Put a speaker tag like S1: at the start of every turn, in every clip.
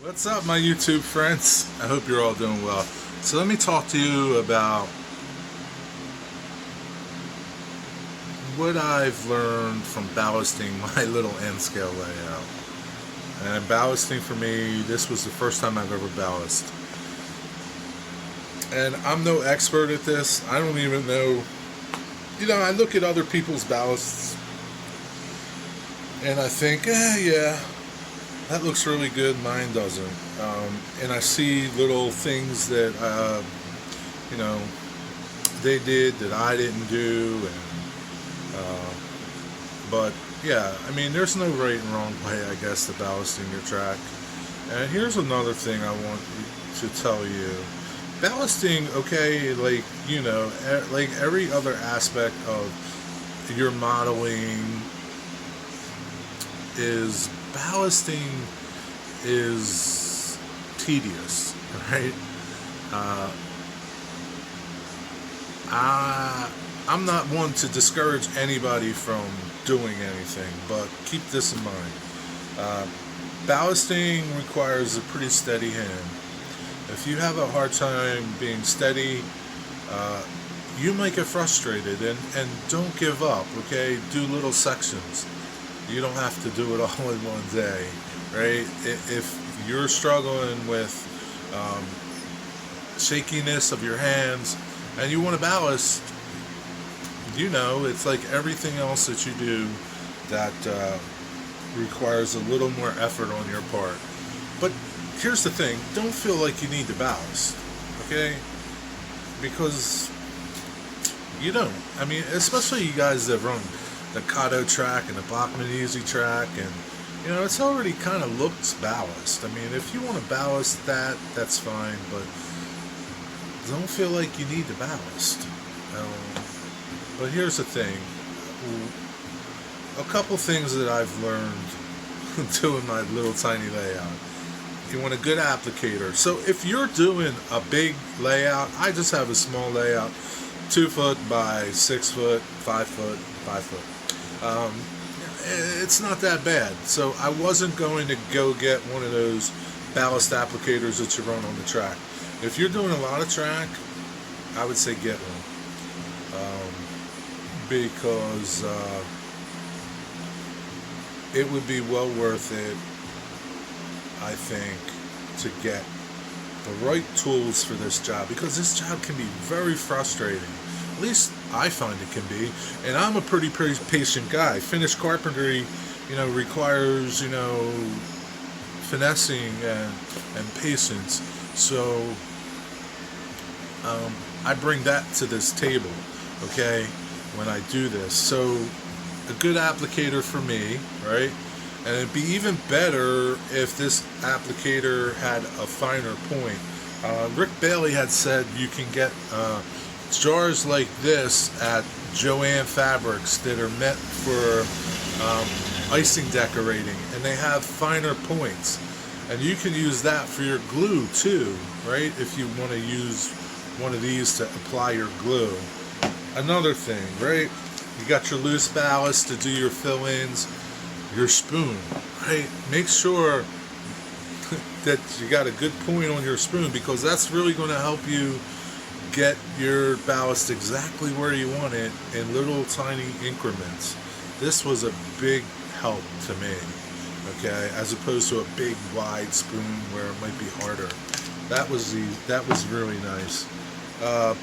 S1: What's up, my YouTube friends? I hope you're all doing well. So let me talk to you about what I've learned from ballasting my little N scale layout. And ballasting for me, this was the first time I've ever ballasted. And I'm no expert at this. I don't even know. I look at other people's ballasts and I think, yeah, that looks really good. Mine doesn't. And I see little things that, they did that I didn't do. But yeah, I mean, there's no right and wrong way, I guess, to ballasting your track. And here's another thing I want to tell you. Ballasting, okay, like every other aspect of your modeling ballasting is tedious, right? I'm not one to discourage anybody from doing anything, but keep this in mind. Ballasting requires a pretty steady hand. If you have a hard time being steady, you might get frustrated, and don't give up, okay? Do little sections. You don't have to do it all in one day, right? If you're struggling with shakiness of your hands and you want to ballast, it's like everything else that you do that requires a little more effort on your part. But here's the thing, don't feel like you need to ballast, okay? Because you don't. I mean, especially you guys that run the Kato track and the Bachman Easy track, and it's already kind of looks ballast. I mean, if you want to ballast that, that's fine, but don't feel like you need to ballast. But here's the thing, a couple things that I've learned doing my little tiny layout. You want a good applicator. So if you're doing a big layout, I just have a small layout, 2 foot by 6 foot, 5 foot, 5 foot. It's not that bad. So I wasn't going to go get one of those ballast applicators that you run on the track. If you're doing a lot of track, I would say get one. Because it would be well worth it, I think, to get the right tools for this job, because this job can be very frustrating. At least I find it can be, and I'm a pretty patient guy. Finished carpentry, requires, finessing and patience. So I bring that to this table, okay, when I do this. So a good applicator for me, right? And it'd be even better if this applicator had a finer point. Rick Bailey had said you can get jars like this at Joann Fabrics that are meant for icing decorating, and they have finer points. And you can use that for your glue too, right? If you want to use one of these to apply your glue. Another thing, right? You got your loose ballast to do your fill-ins, your spoon, right? Make sure that you got a good point on your spoon, because that's really going to help you get your ballast exactly where you want it in little tiny increments. This was a big help to me, okay, as opposed to a big wide spoon where it might be harder. That was really nice.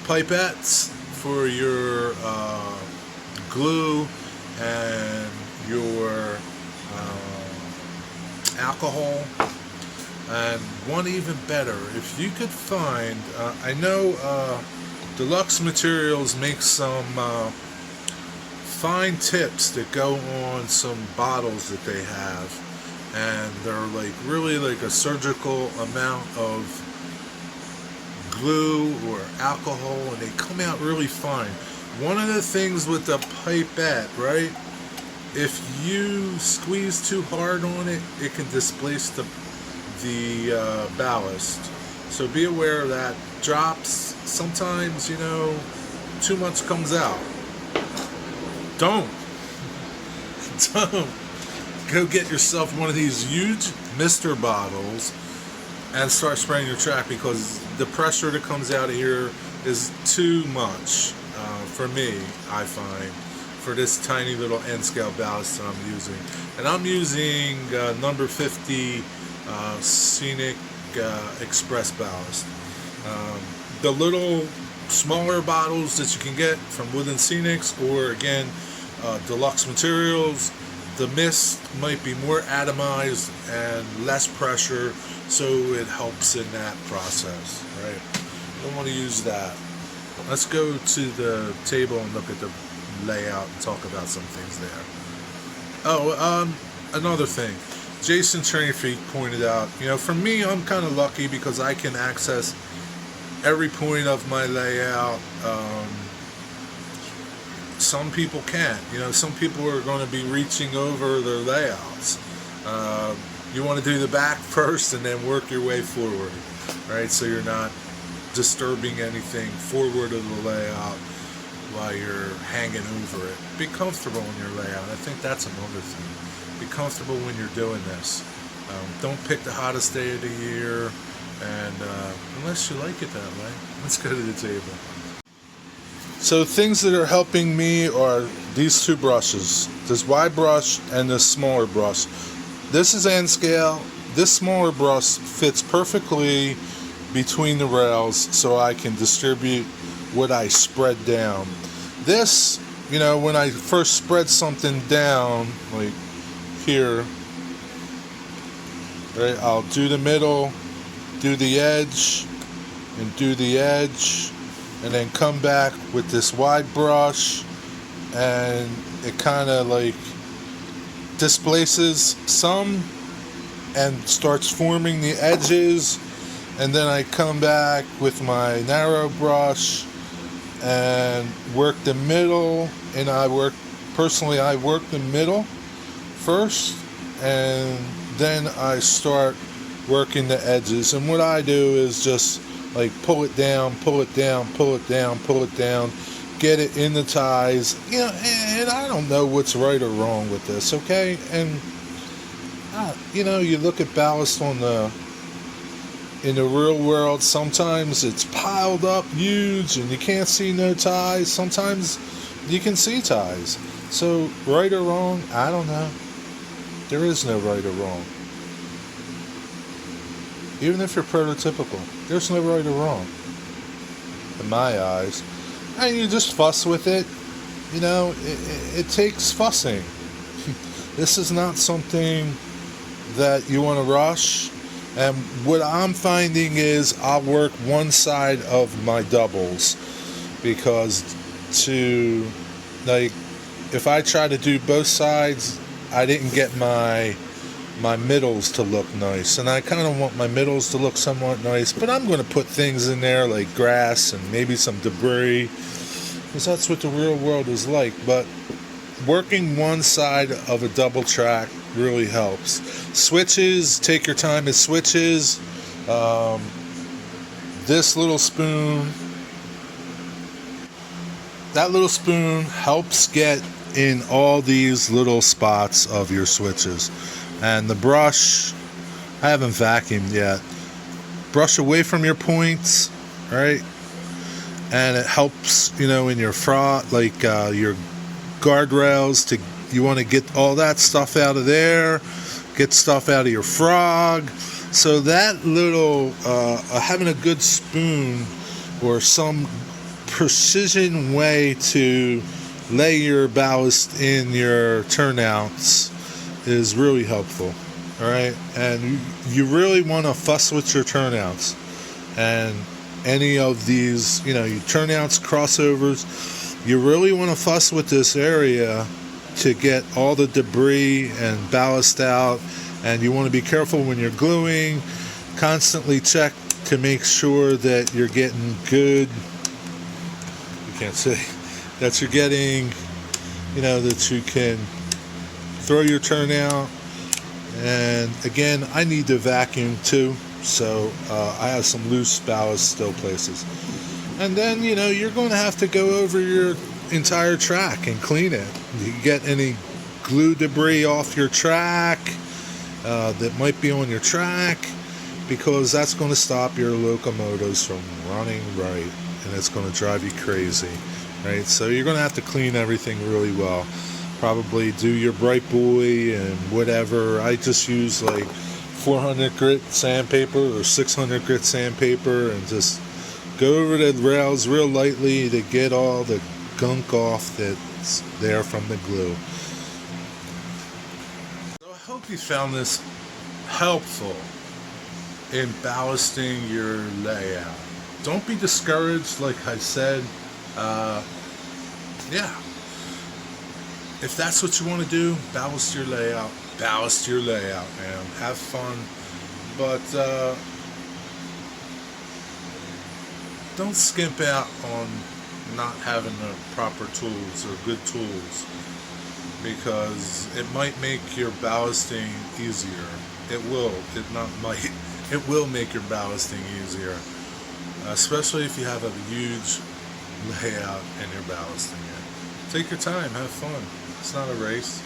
S1: Pipettes for your glue and your alcohol. And one even better, if you could find, I know Deluxe Materials makes some fine tips that go on some bottles that they have, and they're really like a surgical amount of glue or alcohol, and they come out really fine. One of the things with the pipette, right, if you squeeze too hard on it, it can displace the ballast. So be aware of that. Drops, sometimes, too much comes out. Don't go get yourself one of these huge Mr. bottles and start spraying your track, because the pressure that comes out of here is too much for me, I find, for this tiny little N scale ballast that I'm using. And I'm using number 50 Scenic Express ballast. The little smaller bottles that you can get from Wooden Scenics, or again Deluxe Materials, the mist might be more atomized and less pressure, so it helps in that process, right? You don't want to use that. Let's go to the table and look at the layout and talk about some things there. Oh, another thing. Jason Trainfeet pointed out, for me, I'm kind of lucky because I can access every point of my layout. Some people can't. Some people are going to be reaching over their layouts. You want to do the back first and then work your way forward, right? So you're not disturbing anything forward of the layout while you're hanging over it. Be comfortable in your layout. I think that's another thing. Be comfortable when you're doing this. Don't pick the hottest day of the year, and unless you like it that way. Let's go to the table. So things that are helping me are these two brushes, this wide brush and this smaller brush. This is N scale. This smaller brush fits perfectly between the rails, so I can distribute what I spread down. This, when I first spread something down, like here, right, I'll do the middle, do the edge, and do the edge, and then come back with this wide brush, and it kind of like displaces some and starts forming the edges, and then I come back with my narrow brush and work the middle, and I work the middle first, and then I start working the edges. And what I do is just like pull it down, pull it down, pull it down, pull it down, get it in the ties. And I don't know what's right or wrong with this, okay? And you look at ballast in the real world, sometimes it's piled up huge and you can't see no ties. Sometimes you can see ties. So right or wrong, I don't know. There is no right or wrong. Even if you're prototypical, there's no right or wrong in my eyes. And you just fuss with it. It takes fussing. This is not something that you want to rush. And what I'm finding is I'll work one side of my doubles, because if I try to do both sides, I didn't get my middles to look nice. And I kind of want my middles to look somewhat nice, but I'm going to put things in there like grass and maybe some debris, because that's what the real world is like. But working one side of a double track really helps. Switches, take your time with switches. This little spoon, that little spoon helps get in all these little spots of your switches. And the brush, I haven't vacuumed yet. Brush away from your points, right? And it helps, in your front, like your guardrails, you want to get all that stuff out of there, get stuff out of your frog. So that little, having a good spoon or some precision way to lay your ballast in your turnouts is really helpful. All right, and you really want to fuss with your turnouts, and any of these, your turnouts, crossovers, you really want to fuss with this area to get all the debris and ballast out. And you want to be careful when you're gluing. Constantly check to make sure that you're getting good, you can't say, that you're getting, that you can throw your turnout. And again, I need to vacuum too, so I have some loose ballast still places. And then, you're going to have to go over your entire track and clean it. You get any glue debris off your track that might be on your track. because that's going to stop your locomotives from running right, and it's going to drive you crazy, right? So you're going to have to clean everything really well. Probably do your bright buoy and whatever. I just use like 400 grit sandpaper or 600 grit sandpaper and just go over the rails real lightly to get all the gunk off that's there from the glue. So I hope you found this helpful in ballasting your layout. Don't be discouraged, like I said. Yeah. If that's what you want to do, ballast your layout. Ballast your layout, man. Have fun. But don't skimp out on not having the proper tools or good tools, because it might make your ballasting easier. It will. It not might. It will make your ballasting easier, especially if you have a huge layout and you're ballasting it. Take your time. Have fun. It's not a race.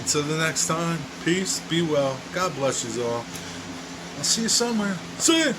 S1: Until the next time, peace, be well. God bless you all. I'll see you somewhere. See ya!